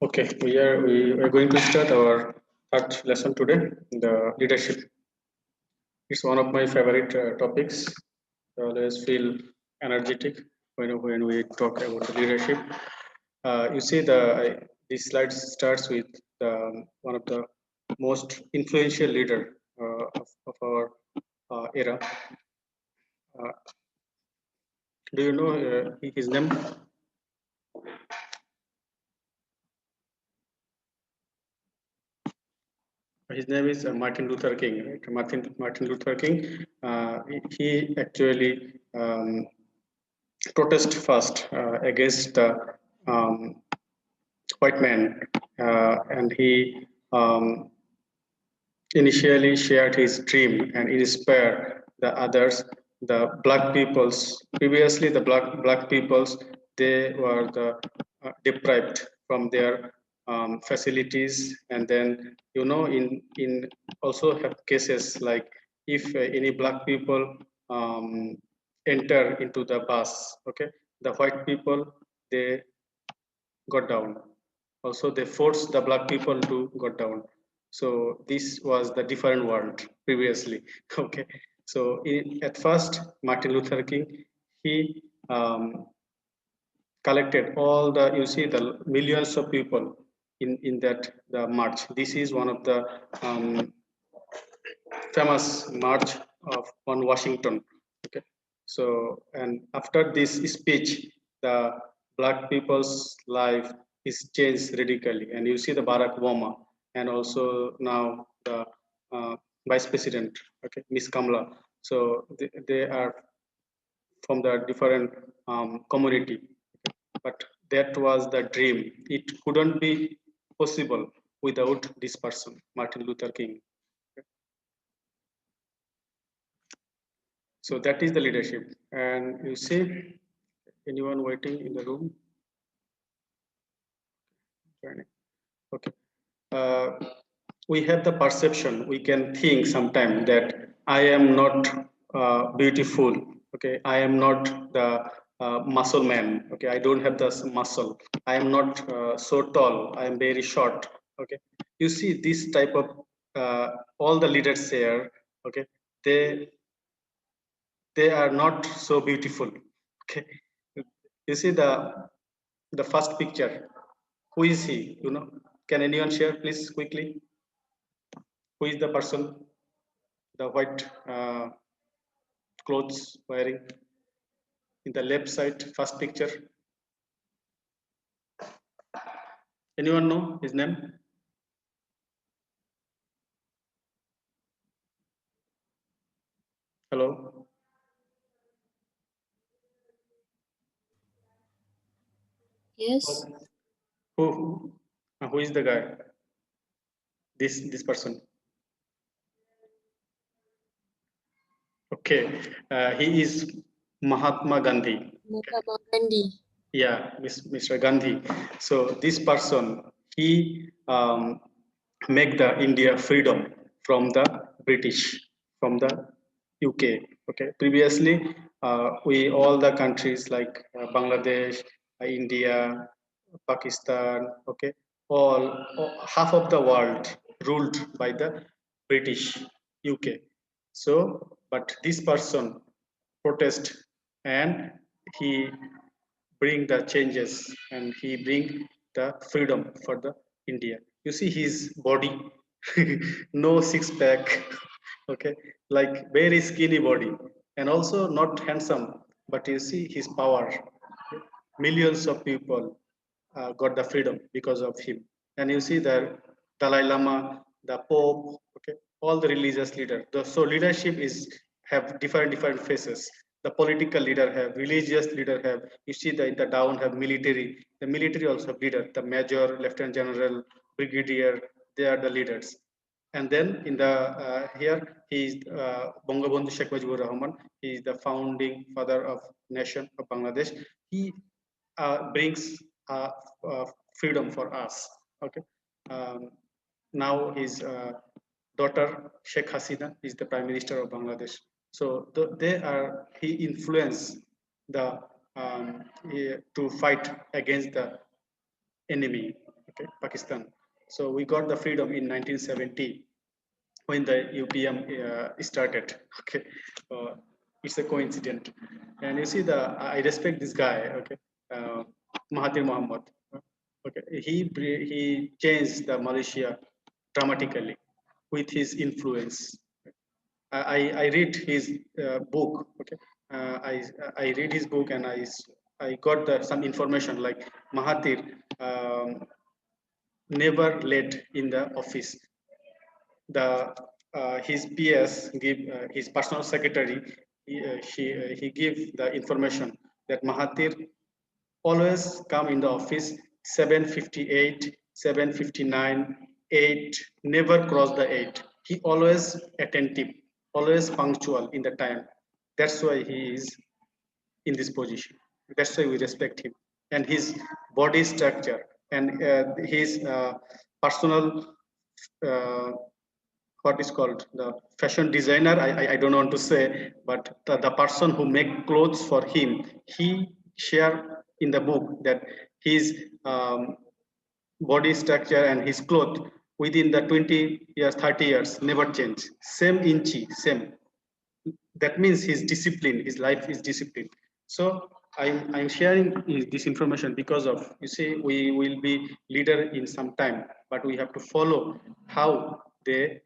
Okay, we are going to start our third lesson today, the leadership. It's one of my favorite topics. I always feel energetic when we talk about the leadership. You see, this slide starts with one of the most influential leader of our era. Uh, do you know his name? His name is Martin Luther King. Right? Martin Luther King. He actually protest first against the um, white man, and he initially shared his dream and inspired the others, the black peoples. Previously, the black peoples, they were deprived from their facilities, and then in also have cases like if any black people enter into the bus, okay, the white people, they got down. Also, they forced the black people to go down. So this was the different world previously. Okay. So at first, Martin Luther King, he collected all the, you see, the millions of people in that the march. This is one of the famous march of on Washington. Okay. So, and after this speech, the black people's life is changed radically. And you see the Barack Obama, and also now the Vice President, okay, Miss Kamala. So they are from the different community. But that was the dream. It couldn't be possible without this person, Martin Luther King. So that is the leadership. And you see anyone waiting in the room? Okay. Uh, we have the perception, we can think sometimes that I am not beautiful. Okay. I am not the muscle man. Okay. I don't have the muscle. I am not so tall. I am very short. Okay. You see this type of all the leaders here. Okay. They they are not so beautiful. Okay. You see the first picture. Who is he? Can anyone share, please, quickly? Who is the person? The white clothes wearing in the left side, first picture. Anyone know his name? Hello. Yes. Who is the guy? This person. Okay. He is Mahatma Gandhi. Mahatma Gandhi. Yeah, Mr. Gandhi. So this person, he make the India freedom from the British, from the UK. Okay. Previously, we all the countries like Bangladesh, India, Pakistan. Okay, all half of the world ruled by the British, UK. So, but this person protest, and he bring the changes, and he bring the freedom for the India. You see his body, no six pack, okay, like very skinny body, and also not handsome, but you see his power. Millions of people got the freedom because of him. And you see the Dalai Lama, the Pope, okay, all the religious leaders. So leadership is have different phases. The political leader have, religious leader have. You see in the down have military. The military also have leader. The major, lieutenant general, brigadier. They are the leaders. And then in the here he is Bangabandhu Sheikh Mujibur Rahman. He is the founding father of nation of Bangladesh. He brings uh, uh, freedom for us. Okay. Um, Now his daughter Sheikh Hasina is the Prime Minister of Bangladesh. So he influenced the to fight against the enemy. okay, Pakistan. So we got the freedom in 1970 when the UPM started. Okay, it's a coincidence, and you see I respect this guy. Okay, Mahathir Mohammad. Okay, he changed the Malaysia dramatically with his influence. I read his book. Okay, I read his book and I got some information like Mahathir never late in the office. The his PS give his personal secretary he give the information that Mahathir always come in the office 7:58, 7:59, 8, never cross the 8. He always attentive, always punctual in the time. That's why he is in this position. That's why we respect him. And his body structure and his personal uh, what is called the fashion designer. I don't want to say, but the person who make clothes for him, he share in the book that his body structure and his cloth within the 20 years, 30 years never change. Same inchy, same. That means his discipline, his life is discipline. So I'm sharing this information because of, you see, we will be leader in some time, but we have to follow how they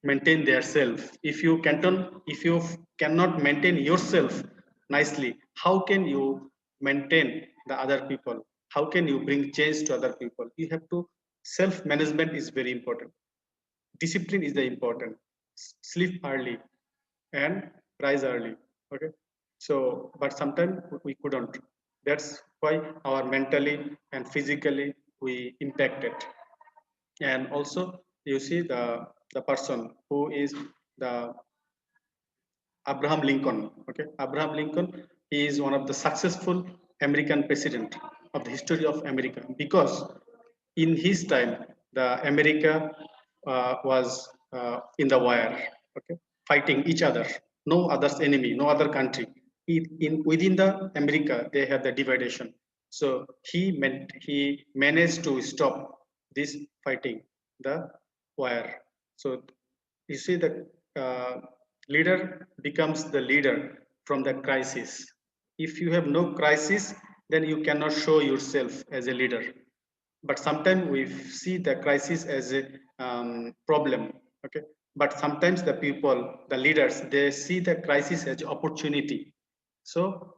maintain their self. If you cannot maintain yourself nicely, how can you maintain the other people? How can you bring change to other people? You have to, self management is very important. Discipline is the important. Sleep early and rise early. Okay, so but sometimes we couldn't. That's why our mentally and physically we impacted. And also you see the person who is the Abraham Lincoln. Okay, Abraham Lincoln, he is one of the successful American president of the history of America, because in his time the America was in the wire. Okay, fighting each other, no other's enemy, no other country. Within the America they have the dividation. So he managed to stop this fighting the wire. So you see the uh, leader becomes the leader from the crisis. If you have no crisis, then you cannot show yourself as a leader. But sometimes we see the crisis as a problem. Okay, but sometimes the people, the leaders, they see the crisis as opportunity. So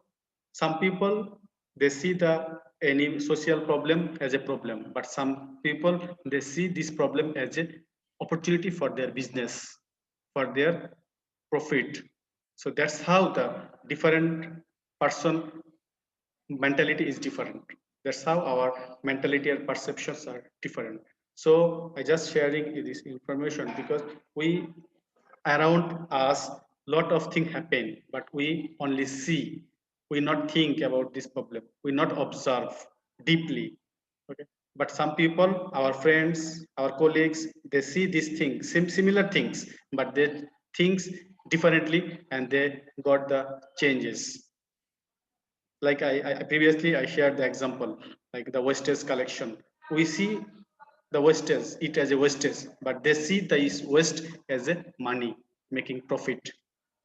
some people, they see the any social problem as a problem, but some people, they see this problem as a opportunity for their business, for their profit. So that's how the different person mentality is different. That's how our mentality and perceptions are different. So I just sharing this information because we, around us, lot of things happen, but we only see. We not think about this problem. We not observe deeply. Okay. But some people, our friends, our colleagues, they see these things, similar things, but they think differently and they got the changes. Like I previously I shared the example, like the wastage collection. We see the wastage it as a wastage, but they see the waste as a money, making profit.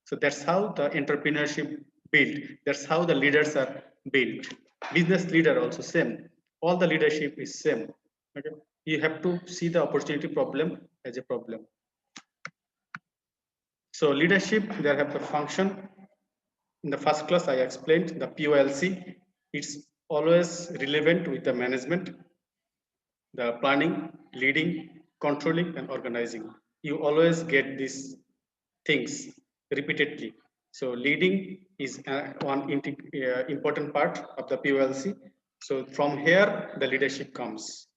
So that's how the entrepreneurship built. That's how the leaders are built. Business leader also same. All the leadership is same. Okay, you have to see the opportunity problem as a problem. So leadership, there have the function. In the first class, I explained the POLC. It's always relevant with the management, the planning, leading, controlling, and organizing. You always get these things repeatedly. So leading is one important part of the POLC. So from here, the leadership comes.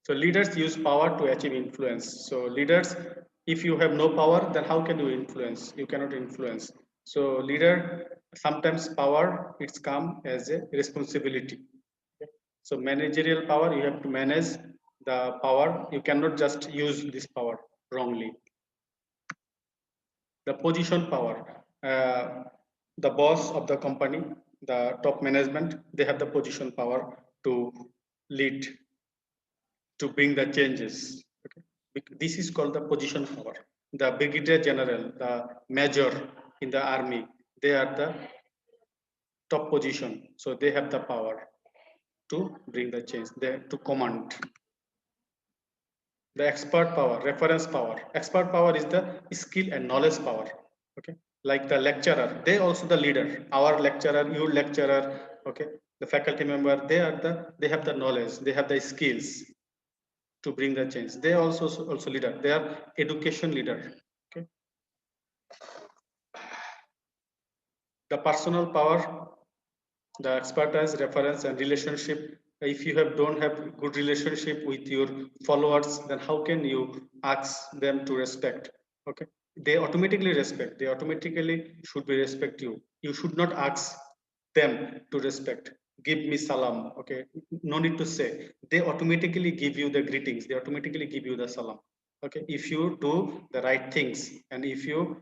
So leaders use power to achieve influence. So leaders, if you have no power, then how can you influence? You cannot influence. So leader, sometimes power, it's come as a responsibility. Okay. So managerial power, you have to manage the power. You cannot just use this power wrongly. The position power, the boss of the company, the top management, they have the position power. to lead, to bring the changes. Okay? This is called the position power. The brigadier general, the major in the army, they are the top position. So they have the power to bring the change, to command. The expert power, reference power. Expert power is the skill and knowledge power. Okay, like the lecturer, they also the leader. Our lecturer, your lecturer, okay, the faculty member, they have the knowledge, they have the skills to bring the change. They also leader. They are education leader. Okay, the personal power, the expertise, reference, and relationship. If you don't have good relationship with your followers, then how can you ask them to respect? Okay, they automatically respect. They automatically should be respect you. You should not ask them to respect. Give me salam. Okay, no need to say. They automatically give you the greetings. They automatically give you the salam. Okay, if you do the right things and if you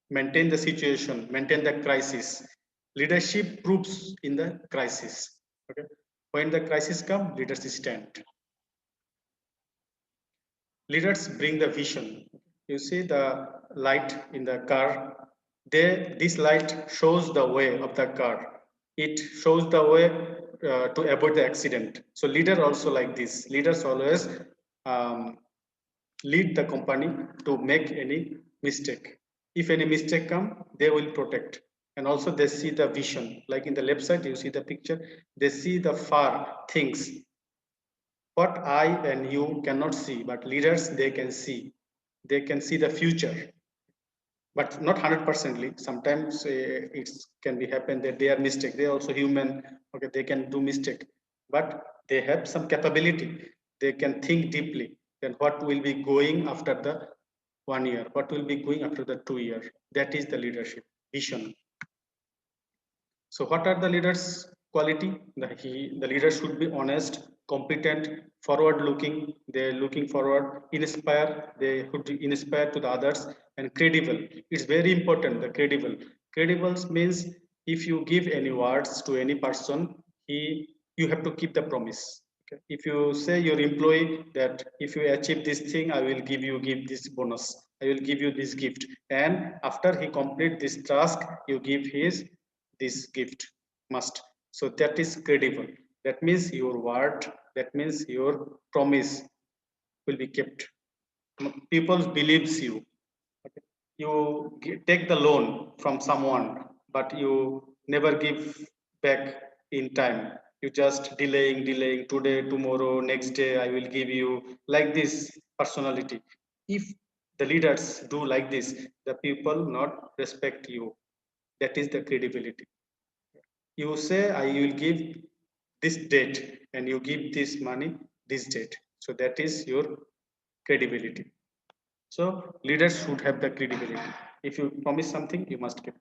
maintain the situation, maintain the crisis. Leadership proves in the crisis. Okay, when the crisis come, leaders stand. Leaders bring the vision. You see the light in the car. This light shows the way of the car. It shows the way to avoid the accident. So leader also like this. Leaders always um, lead the company to make any mistake. If any mistake come, they will protect. And also they see the vision. Like in the left side, you see the picture. They see the far things. What I and you cannot see, but leaders, they can see. They can see the future, but not 100%ly. Sometimes it can be happen that they are mistake. They are also human. Okay, they can do mistake, but they have some capability. They can think deeply. Then what will be going after the 1 year? What will be going after the 2 year? That is the leadership vision. So what are the leaders' quality? The leader should be honest, competent, forward-looking. They're looking forward, inspire. They could inspire to the others and credible. It's very important. The credible. Credible means if you give any words to any person, you have to keep the promise. Okay. If you say your employee that if you achieve this thing, I will give this bonus. I will give you this gift. And after he complete this task, you give his this gift must. So that is credible. That means your word, that means your promise will be kept. People believes you. Okay. You take the loan from someone, but you never give back in time. You just delaying today, tomorrow, next day I will give you, like this personality. If the leaders do like this, the people not respect you. That is the credibility. You say I will give this date and you give this money this date. So that is your credibility. So leaders should have the credibility. If you promise something, you must keep.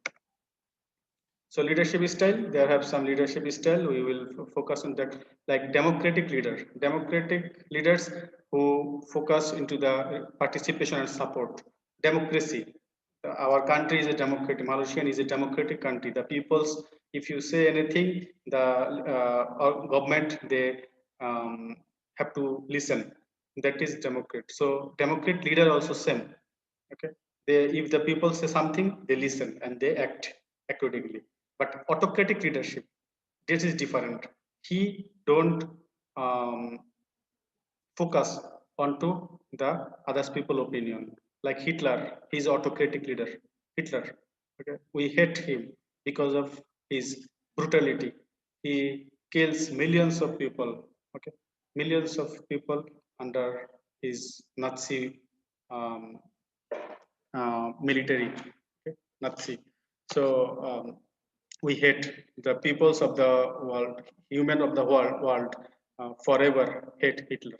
So leadership style, there have some leadership style. We will focus on that, like democratic leader. Democratic leaders who focus into the participation and support. Democracy. Our country is a democratic. Malaysian is a democratic country. The people's, if you say anything, the our government, they have to listen. That is democrat. So democratic leader also same. Okay, if the people say something, they listen and they act accordingly. But autocratic leadership, this is different. He don't um, focus onto the others people opinion. Like Hitler, he's autocratic leader. Hitler, okay, we hate him because of his brutality. He kills millions of people. Okay, millions of people under his Nazi um, military. Okay, Nazi. So we hate the peoples of the world, human of the world, forever hate Hitler.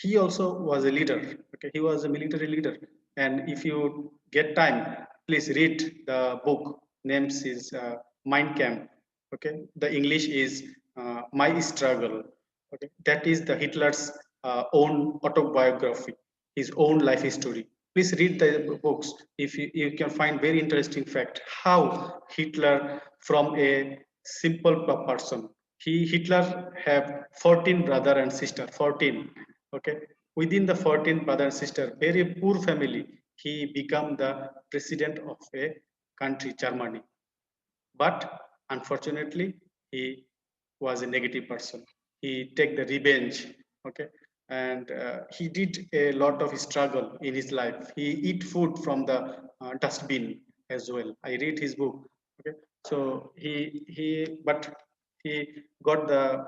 He also was a leader. Okay, he was a military leader. And if you get time, please read the book. Names is Mind Camp. Okay, the English is My Struggle. Okay, that is the Hitler's own autobiography, his own life story. Please read the books. If you can find very interesting fact how Hitler, from a simple person, Hitler have 14 brother and sister, 14. Okay, within the 14 brother and sister, very poor family, he become the president of a country, Germany. But unfortunately, he was a negative person. He take the revenge. Okay, and he did a lot of struggle in his life. He eat food from the dustbin as well. I read his book. Okay, so but he got the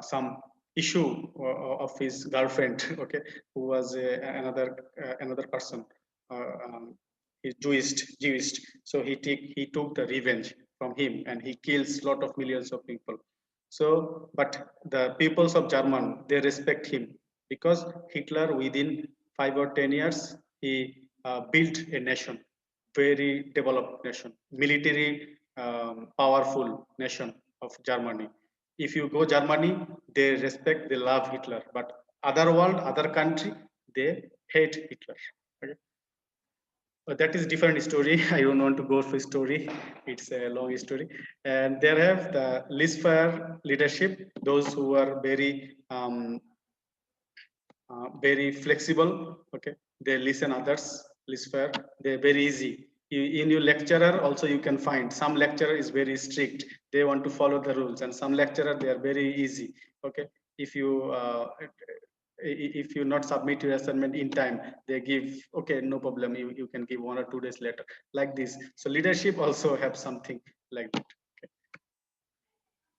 some issue of his girlfriend. Okay, who was another person. He's Jewish. So he took the revenge from him, and he kills lot of millions of people. So, but the peoples of German, they respect him because Hitler within 5 or 10 years he built a nation, very developed nation, military powerful nation of Germany. If you go Germany, they respect, they love Hitler, but other world, other country, they hate Hitler. Okay? That is different story. I don't want to go for story. It's a long story. And there have the Lisfire leadership, those who are very flexible. Okay, they listen others. Lisfire, they're very easy. In your lecturer also you can find some lecturer is very strict. They want to follow the rules, and some lecturer they are very easy. Okay, if you if you not submit your assignment in time, they give okay, no problem, you can give 1 or 2 days later, like this. So leadership also have something like that. Okay.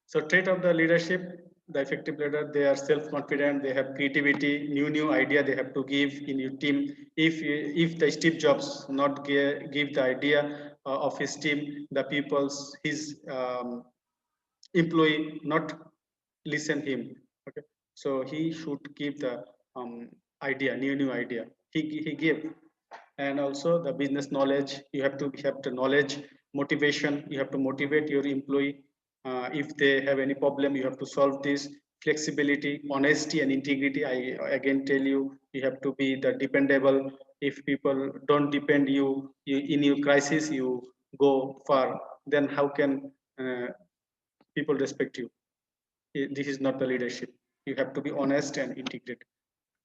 So trait of the leadership, the effective leader, they are self-confident, they have creativity, new idea they have to give in your team. If the Steve Jobs not give the idea of his team, the people's his employee not listen him. Okay, so he should give the um, idea, new idea. He gave. And also the business knowledge, you have to have the knowledge. Motivation, you have to motivate your employee. If they have any problem, you have to solve this. Flexibility, honesty and integrity, I again tell you, you have to be the dependable. If people don't depend you in your crisis, you go far, then how can people respect you? This is not the leadership. You have to be honest and integrate.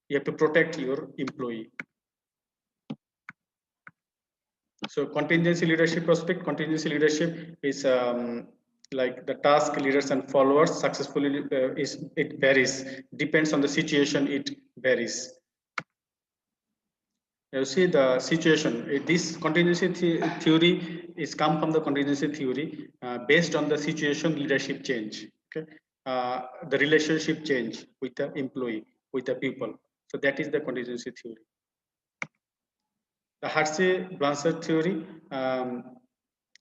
You have to protect your employee. So contingency leadership prospect, contingency leadership is like the task, leaders and followers successfully it varies, depends on the situation, it varies. You see the situation. This contingency theory is come from the contingency theory based on the situation, leadership change. Okay, the relationship change with the employee, with the people. So that is the contingency theory. The Hersey-Blanchard theory,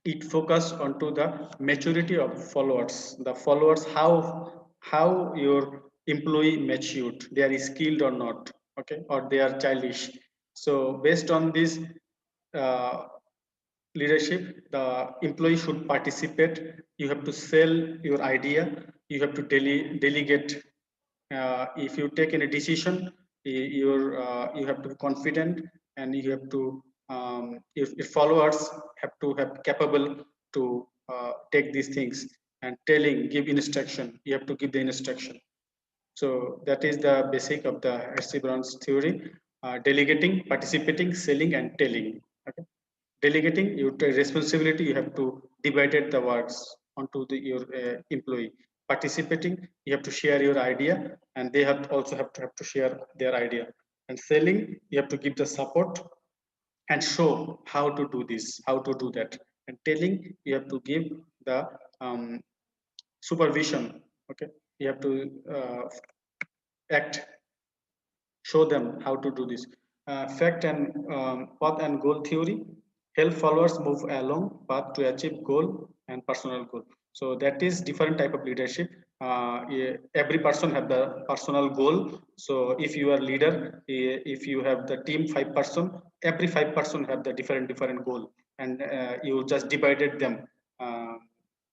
it focused onto the maturity of followers. The followers, how your employee matured, they are skilled or not, okay, or they are childish. So based on this uh, leadership, the employee should participate. You have to sell your idea. You have to delegate. If you take any decision, you have to be confident, and you have to your followers have to have capable to take these things and give instruction. You have to give the instruction. So that is the basic of the Hershey-Brown's theory: delegating, participating, selling, and telling. Okay. Delegating, you take responsibility. You have to divide the works onto your employee. Participating, you have to share your idea, and they also have to share their idea. And selling, you have to give the support and show how to do this, how to do that. And telling, you have to give the supervision. Okay, you have to act, show them how to do this. Fact and path and goal theory help followers move along path to achieve goal and personal goal. So that is different type of leadership. Yeah, every person have the personal goal. So if you are leader, if you have the team 5 person, every 5 person have the different goal, and you just divided them. uh,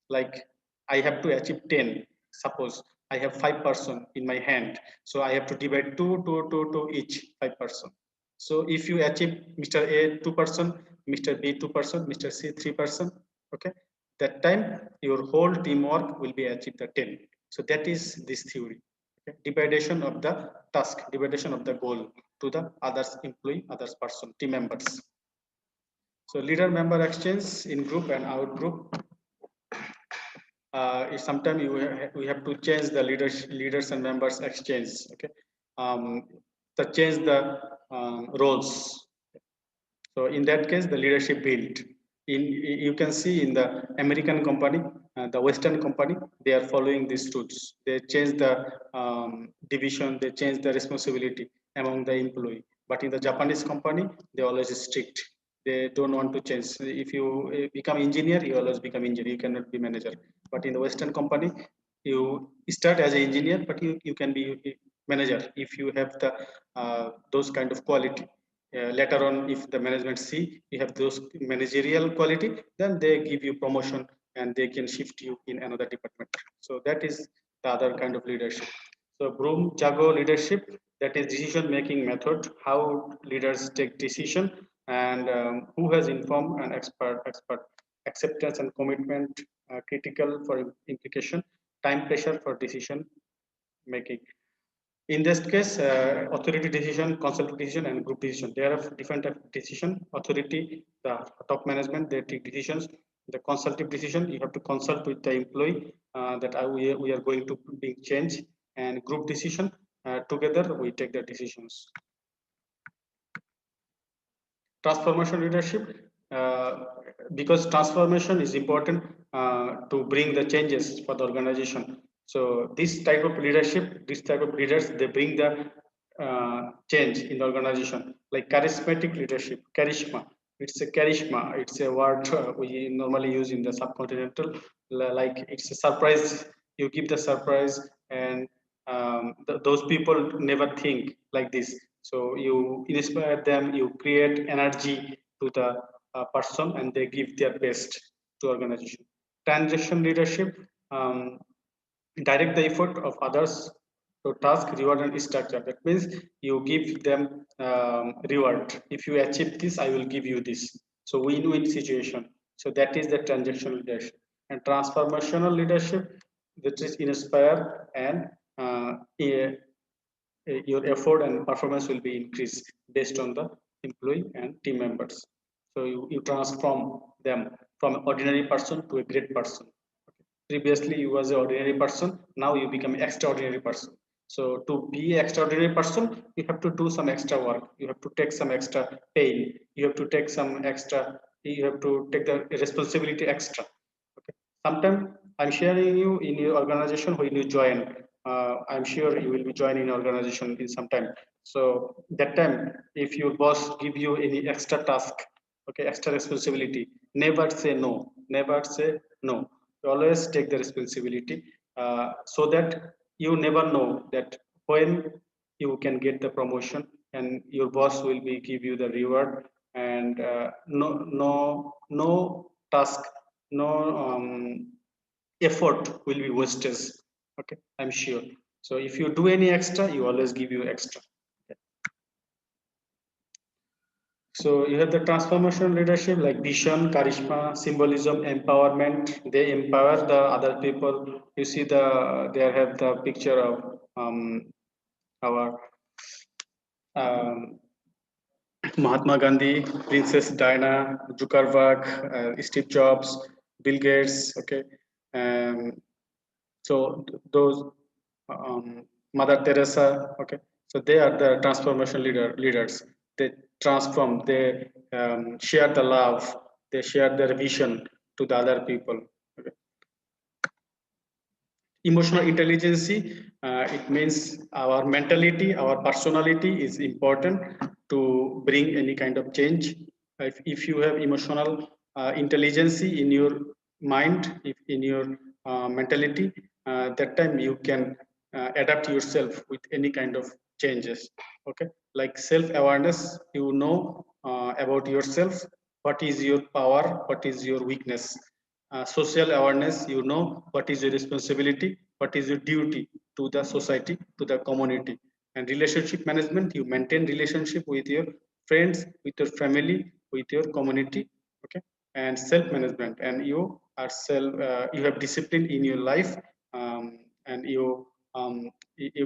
like I have to achieve 10. Suppose I have 5 person in my hand, so I have to divide two each 5 person. So if you achieve Mr. A 2 person, Mr. B 2 person, Mr. C 3 person, okay, That time your whole teamwork will be achieved the 10. So that is this theory. Okay? Dividation of the task, dividation of the goal to the others employee, others person, team members. So leader member exchange in group and out group. Sometimes we have to change the leaders and members exchange. Okay, to change the roles. So in that case, the leadership built. You can see in the American company, the Western company, they are following these rules. They change the division, they change the responsibility among the employee. But in the Japanese company, they always strict. They don't want to change. If you become engineer, you always become engineer. You cannot be manager. But in the Western company, you start as an engineer, but you can be manager if you have the those kind of quality. Later on, if the management see you have those managerial quality, then they give you promotion and they can shift you in another department. So that is the other kind of leadership. So Broom Jago leadership, that is decision making method, how leaders take decision, and who has informed and expert acceptance and commitment, critical for implication, time pressure for decision making. In this case, authority decision, consultative decision, and group decision. There are different type of decision. Authority, the top management, they take decisions. The consultative decision, you have to consult with the employee that we are going to be change. And group decision, together we take the decisions. Transformation leadership, because transformation is important to bring the changes for the organization. So this type of leadership, this type of leaders, they bring the change in the organization. Like charismatic leadership, charisma, it's a charisma, it's a word we normally use in the subcontinental. Like it's a surprise, you give the surprise, and those people never think like this. So you inspire them, you create energy to the person, and they give their best to organization. Transaction leadership, direct the effort of others to task, reward, and structure. That means you give them reward. If you achieve this, I will give you this. So win-win situation. So that is the transactional leadership. And transformational leadership, that is inspire and your effort and performance will be increased based on the employee and team members. So you transform them from an ordinary person to a great person. Previously you was an ordinary person, now you become extraordinary person. So to be extraordinary person, you have to do some extra work, you have to take some extra pain, you have to take some extra, you have to take the responsibility extra. Okay, sometimes I'm sharing you in your organization when you join. I'm sure you will be joining organization in some time. So that time, if your boss give you any extra task, okay, extra responsibility, never say no, never say no. You always take the responsibility, so that you never know that when you can get the promotion and your boss will be give you the reward, and no task, no effort will be wasted. Okay, I'm sure. So if you do any extra, you always give you extra. Okay. So you have the transformation leadership like vision, charisma, symbolism, empowerment. They empower the other people. You see they have the picture of our um, Mahatma Gandhi, Princess Diana, Zuckerberg, Steve Jobs, Bill Gates. Okay, um, so those Mother Teresa. Okay, so they are the transformation leaders. They transform. They share the love. They share their vision to the other people. Okay. Emotional intelligence, it means our mentality, our personality is important to bring any kind of change. If you have emotional intelligence in your mind, if in your mentality, that time you can adapt yourself with any kind of changes. Okay, like self awareness, you know about yourself, what is your power, what is your weakness. Social awareness, you know what is your responsibility, what is your duty to the society, to the community. And relationship management, you maintain relationship with your friends, with your family, with your community. Okay, and self-management, and you are you have discipline in your life, and you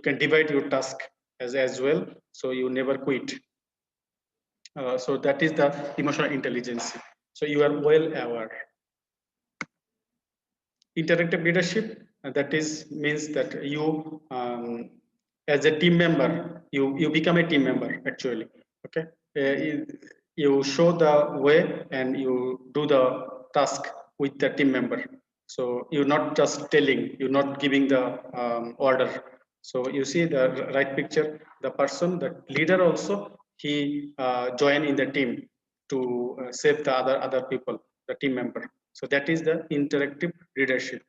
can divide your task as well, so you never quit. So that is the emotional intelligence. So you are well aware. Interactive leadership, that is means that you, as a team member, you become a team member actually. Okay. You show the way and you do the task with the team member. So you're not just telling, you're not giving the order. So you see the right picture, the person, the leader also, he join in the team to save the other people, the team member. So that is the interactive leadership.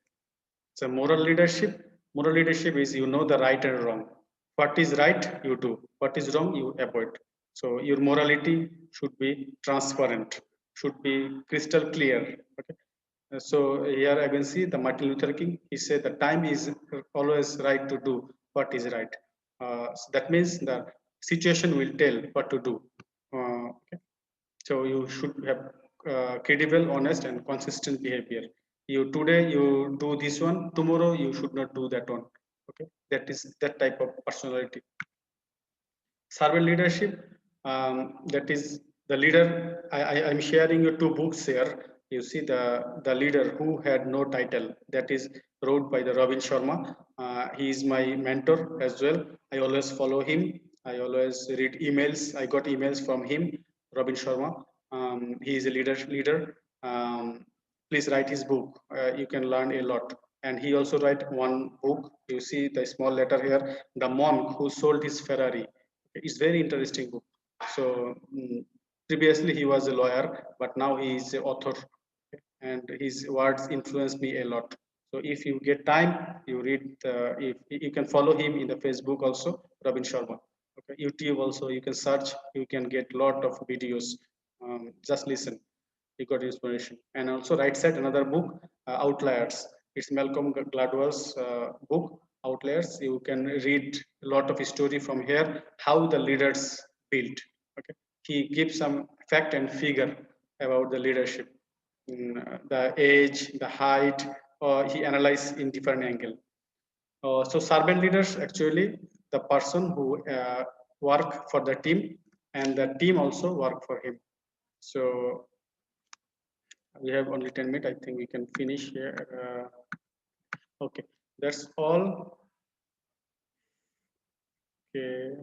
So moral leadership is, you know, the right and wrong. What is right, you do. What is wrong, you avoid. So your morality should be transparent, should be crystal clear. Okay. So here I can see the Martin Luther King. He said the time is always right to do what is right. So that means the situation will tell what to do. Okay. So you should have credible, honest, and consistent behavior. You today you do this one, tomorrow you should not do that one. Okay, that is that type of personality. Servant leadership, that is the leader. I'm sharing you two books here. You see the leader who had no title, that is wrote by the Robin Sharma. He is my mentor as well. I always follow him. I always read emails. I got emails from him, Robin Sharma. He is a leader. um, Please write his book. You can learn a lot. And he also write one book. You see the small letter here, the monk who sold his Ferrari. It's very interesting book. So previously he was a lawyer, but now he is an author, and his words influenced me a lot. So if you get time, you read. If you can follow him in the Facebook also, Robin Sharma. Okay, YouTube also you can search. You can get lot of videos. Just listen. You got inspiration. And also right side another book, Outliers. It's Malcolm Gladwell's book, Outliers. You can read a lot of story from here, how the leaders built. Okay, he gives some fact and figure about the leadership. The age, the height, he analyzed in different angle. So servant leaders actually the person who work for the team, and the team also work for him. So we have only 10 minutes. I think we can finish here. Okay, that's all. Okay.